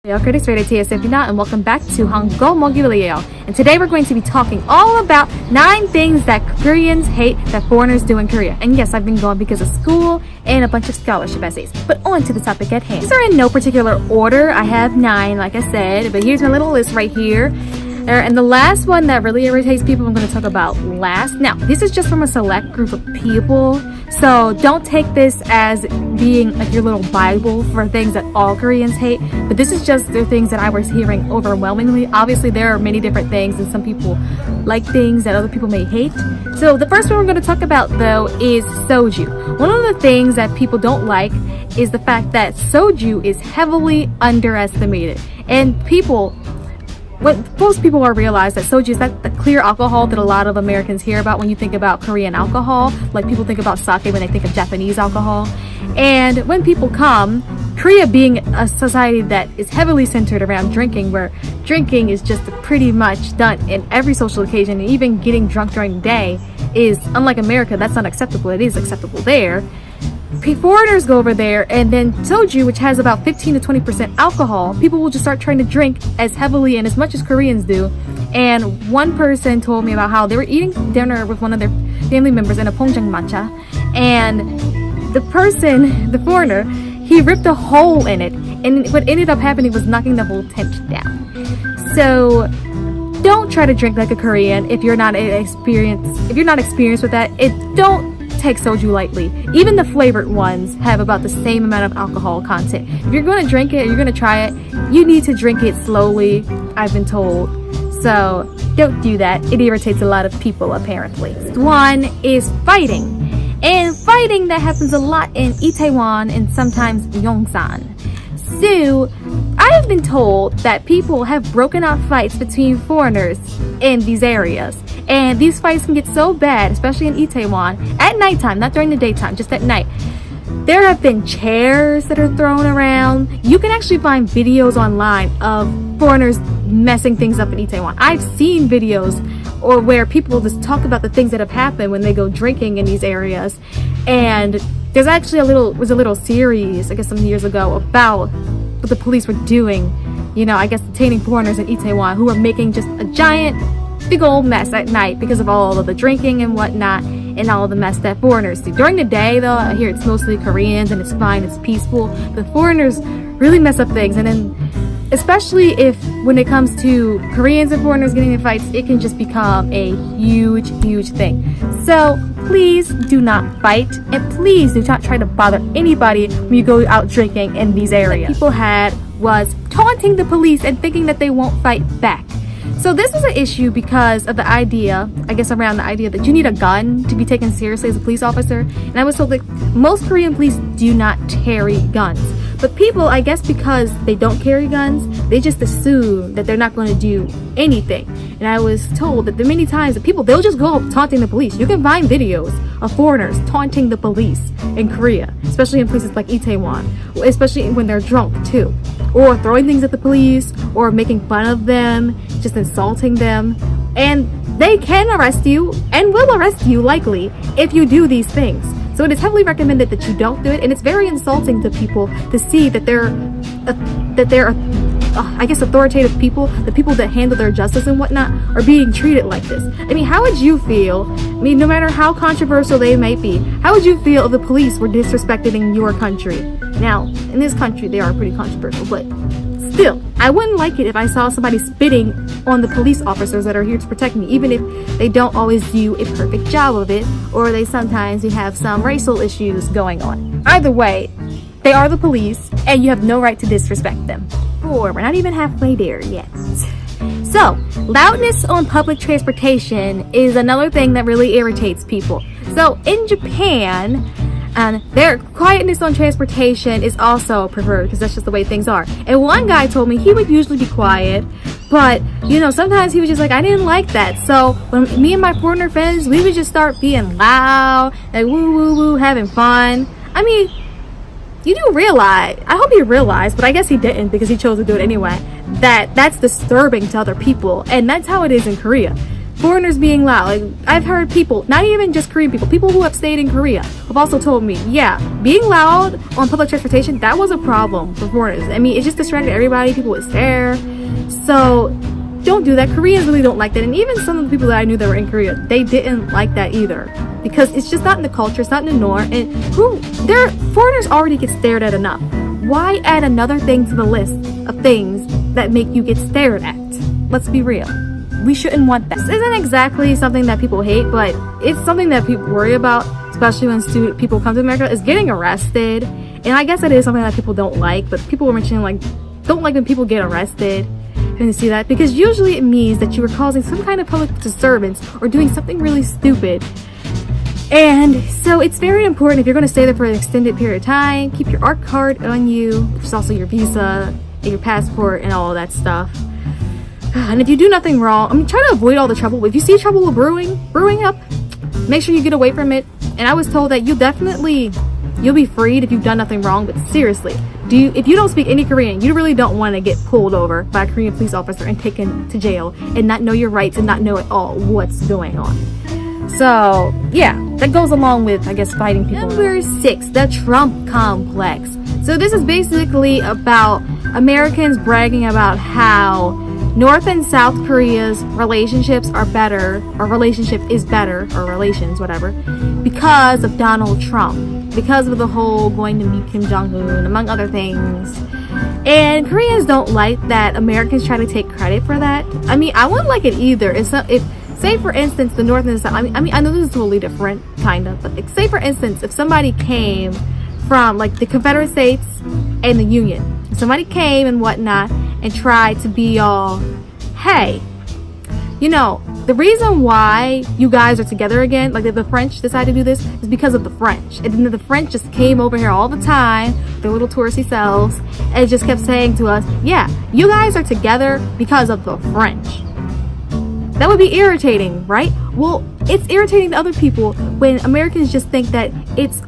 Critics rated t.s.m and welcome back to Hango Mogileo. And today we're going to be talking all about 9 things that Koreans hate that foreigners do in Korea. And yes, I've been going because of school and a bunch of scholarship essays. But on to the topic at hand. These are in no particular order. I have 9, like I said, but here's my little list right here. And the last one that really irritates people I'm going to talk about last. Now, this is just from a select group of people, so don't take this as being like your little Bible for things that all Koreans hate, but this is just the things that I was hearing overwhelmingly. Obviously, there are many different things, and some people like things that other people may hate. So the first one we're going to talk about, though, is soju. One of the things that people don't like is the fact that soju is heavily underestimated, and what most people are realize that soju is that the clear alcohol that a lot of Americans hear about when you think about Korean alcohol. Like people think about sake when they think of Japanese alcohol. And when people come, Korea being a society that is heavily centered around drinking, where drinking is just pretty much done in every social occasion, and even getting drunk during the day is, unlike America, that's not acceptable. It is acceptable there. Foreigners go over there, and then soju, which has about 15 to 20% alcohol, people will just start trying to drink as heavily and as much as Koreans do. And one person told me about how they were eating dinner with one of their family members in a pongjang matcha, and the foreigner, he ripped a hole in it, and what ended up happening was knocking the whole tent down. So don't try to drink like a Korean if you're not experienced with that. Don't take soju lightly. Even the flavored ones have about the same amount of alcohol content. If you're going to drink it, you're going to try it, you need to drink it slowly, I've been told. So don't do that. It irritates a lot of people, apparently. One is fighting. And fighting, that happens a lot in Itaewon and sometimes Yongsan. So I've been told that people have broken out fights between foreigners in these areas. And these fights can get so bad, especially in Itaewon, at nighttime, not during the daytime, just at night. There have been chairs that are thrown around. You can actually find videos online of foreigners messing things up in Itaewon. I've seen videos or where people just talk about the things that have happened when they go drinking in these areas. And there's actually a little series, I guess some years ago, about what the police were doing, I guess detaining foreigners in Itaewon who were making just a giant big old mess at night because of all of the drinking and whatnot, and all of the mess that foreigners do. During the day, though, I hear it's mostly Koreans and it's fine, it's peaceful. The foreigners really mess up things, and then especially when it comes to Koreans and foreigners getting in fights, it can just become a huge thing. So please do not fight, and please do not try to bother anybody when you go out drinking in these areas. What people had was taunting the police and thinking that they won't fight back. So this was an issue because of the idea, around the idea that you need a gun to be taken seriously as a police officer. And I was told that most Korean police do not carry guns. But people, I guess because they don't carry guns, they just assume that they're not going to do anything. And I was told that many times that they'll just go up taunting the police. You can find videos of foreigners taunting the police in Korea, especially in places like Itaewon, especially when they're drunk too. Or throwing things at the police, or making fun of them, just insulting them. And they can arrest you, and will arrest you likely, if you do these things. So it is heavily recommended that you don't do it, and it's very insulting to people to see that they're authoritative people, the people that handle their justice and whatnot, are being treated like this. How would you feel, no matter how controversial they might be, how would you feel if the police were disrespected in your country? Now, in this country, they are pretty controversial, but still, I wouldn't like it if I saw somebody spitting on the police officers that are here to protect me, even if they don't always do a perfect job of it, or they sometimes have some racial issues going on. Either way, they are the police, and you have no right to disrespect them. We're not even halfway there yet. So, loudness on public transportation is another thing that really irritates people. So, in Japan, their quietness on transportation is also preferred because that's just the way things are. And one guy told me he would usually be quiet, but sometimes he was just like, I didn't like that. So when me and my foreigner friends, we would just start being loud, like woo woo woo, having fun. You do realize, I hope he realized, but I guess he didn't because he chose to do it anyway, that that's disturbing to other people, and that's how it is in Korea. foreigners being loud. Like, I've heard people, not even just Korean people who have stayed in Korea have also told me, yeah, being loud on public transportation, that was a problem for foreigners. I mean, it just distracted everybody. People would stare. So don't do that. Koreans really don't like that. And even some of the people that I knew that were in Korea, they didn't like that either, because it's just not in the culture, it's not in the norm. And foreigners already get stared at enough. Why add another thing to the list of things that make you get stared at? Let's be real. We shouldn't want that. This isn't exactly something that people hate, but it's something that people worry about, especially when people come to America, is getting arrested. And I guess that is something that people don't like, but people were mentioning, like, don't like when people get arrested. And you see that, because usually it means that you were causing some kind of public disturbance or doing something really stupid. And so it's very important, if you're going to stay there for an extended period of time, keep your ARC card on you, which is also your visa and your passport and all of that stuff. And if you do nothing wrong, I mean, try to avoid all the trouble. If you see trouble brewing up, make sure you get away from it. And I was told that you'll be freed if you've done nothing wrong. But seriously, if you don't speak any Korean, you really don't want to get pulled over by a Korean police officer and taken to jail and not know your rights and not know at all what's going on. So yeah, that goes along with, I guess, fighting people. Number 6, the Trump complex. So this is basically about Americans bragging about how North and South Korea's relationships are better, or relationship is better, or relations, whatever, because of Donald Trump, because of the whole going to meet Kim Jong-un, among other things. And Koreans don't like that Americans try to take credit for that. I mean, I wouldn't like it either. If say for instance, the North and the South, I mean, I know this is totally different, kind of, but like, say for instance, if somebody came from like the Confederate States and the Union, if somebody came and whatnot and tried to be all, hey, you know, the reason why you guys are together again, like the French decided to do this, is because of the French. And then the French just came over here all the time, their little touristy selves, and just kept saying to us, yeah, you guys are together because of the French. That would be irritating, right? Well, it's irritating to other people when Americans just think that it's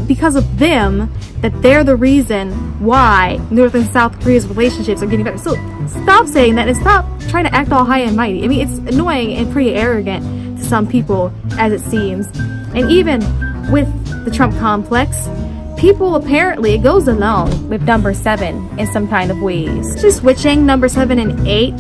because of them that they're the reason why North and South Korea's relationships are getting better. So stop saying that and stop trying to act all high and mighty. I mean, it's annoying and pretty arrogant to some people, as it seems. And even with the Trump complex, people apparently, it goes along with number 7 in some kind of ways. Just switching number 7 and 8,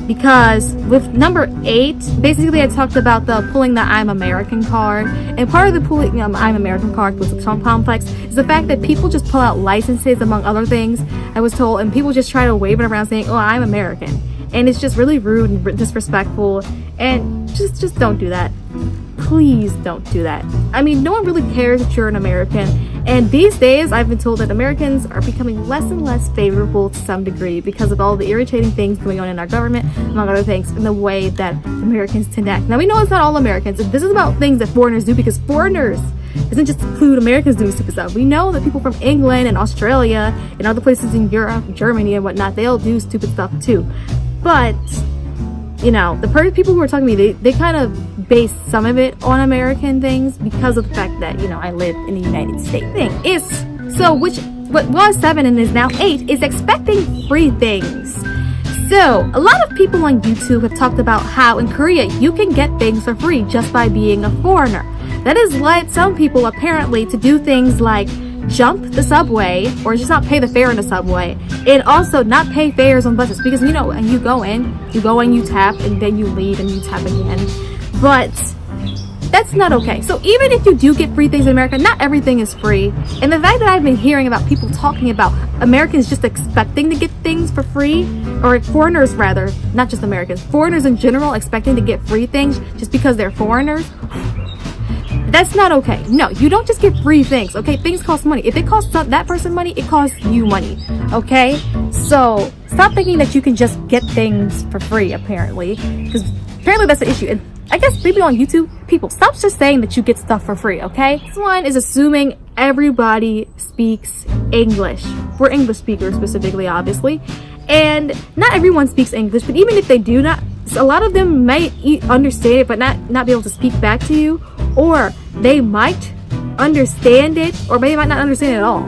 because with number 8, basically I talked about the pulling the I'm American card, and part of the pulling I'm American card with the Trump complex is the fact that people just pull out licenses, among other things, I was told, and people just try to wave it around saying, oh, I'm American. And it's just really rude and disrespectful, and just don't do that. Please don't do that. I mean, no one really cares that you're an American. And these days, I've been told that Americans are becoming less and less favorable to some degree because of all the irritating things going on in our government, among other things, and the way that Americans tend to act. Now, we know it's not all Americans. This is about things that foreigners do, because foreigners doesn't just include Americans doing stupid stuff. We know that people from England and Australia and other places in Europe, Germany and whatnot, they'll do stupid stuff too. But, you know, the people who are talking to me, they kind of base some of it on American things because of the fact that, you know, I live in the United States. What was 7 and is now 8 is expecting free things. So, a lot of people on YouTube have talked about how in Korea you can get things for free just by being a foreigner. That has led some people apparently to do things like jump the subway, or just not pay the fare in the subway, and also not pay fares on buses, because you know, when you go in, you tap, and then you leave and you tap again. But that's not okay. So even if you do get free things in America, not everything is free. And the fact that I've been hearing about people talking about Americans just expecting to get things for free, or foreigners rather, not just Americans, foreigners in general expecting to get free things just because they're foreigners, that's not okay. No, you don't just get free things, okay? Things cost money. If it costs that person money, it costs you money, okay? So stop thinking that you can just get things for free, apparently, because apparently that's the issue. And I guess maybe on YouTube, people, stop just saying that you get stuff for free, okay? This one is assuming everybody speaks English. We're English speakers specifically, obviously. And not everyone speaks English, but even if they do not, a lot of them might understand it, but not be able to speak back to you, or they might understand it, or they might not understand it at all.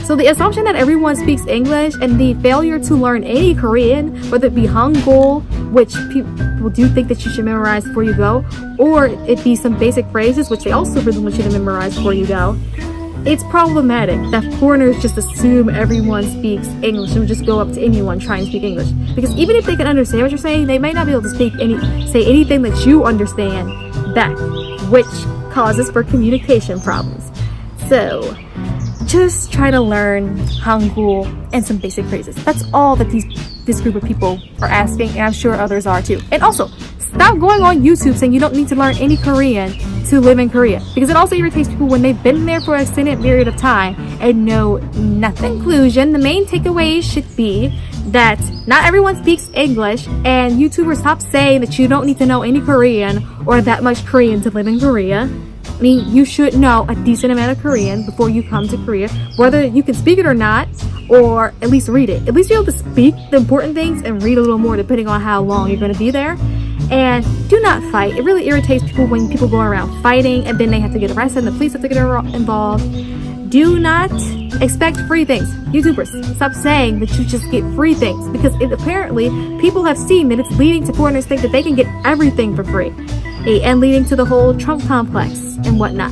So the assumption that everyone speaks English and the failure to learn any Korean, whether it be Hangul which people do think that you should memorize before you go, or it be some basic phrases, which they also really want you to memorize before you go. It's problematic that foreigners just assume everyone speaks English and would just go up to anyone trying to speak English. Because even if they can understand what you're saying, they might not be able to say anything that you understand back, which causes for communication problems. So just try to learn Hangul and some basic phrases. That's all that this group of people are asking, and I'm sure others are too. And also, stop going on YouTube saying you don't need to learn any Korean to live in Korea, because it also irritates people when they've been there for an extended period of time and know nothing. In conclusion, the main takeaway should be that not everyone speaks English, and YouTubers stop saying that you don't need to know any Korean or that much Korean to live in Korea. I mean, you should know a decent amount of Korean before you come to Korea, whether you can speak it or not, or at least read it. At least be able to speak the important things and read a little more depending on how long you're going to be there. And do not fight. It really irritates people when people go around fighting and then they have to get arrested and the police have to get involved. Do not expect free things. YouTubers, stop saying that you just get free things, because apparently people have seen that it's leading to foreigners think that they can get everything for free, and leading to the whole Trump complex and whatnot.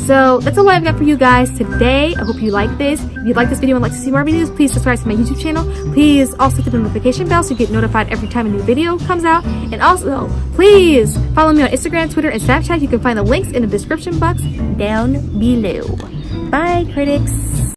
So that's all I've got for you guys today. I hope you like this. If you like this video and like to see more videos, please subscribe to my YouTube channel. Please also hit the notification bell so you get notified every time a new video comes out. And also, please follow me on Instagram, Twitter, and Snapchat. You can find the links in the description box down below. Bye, critics.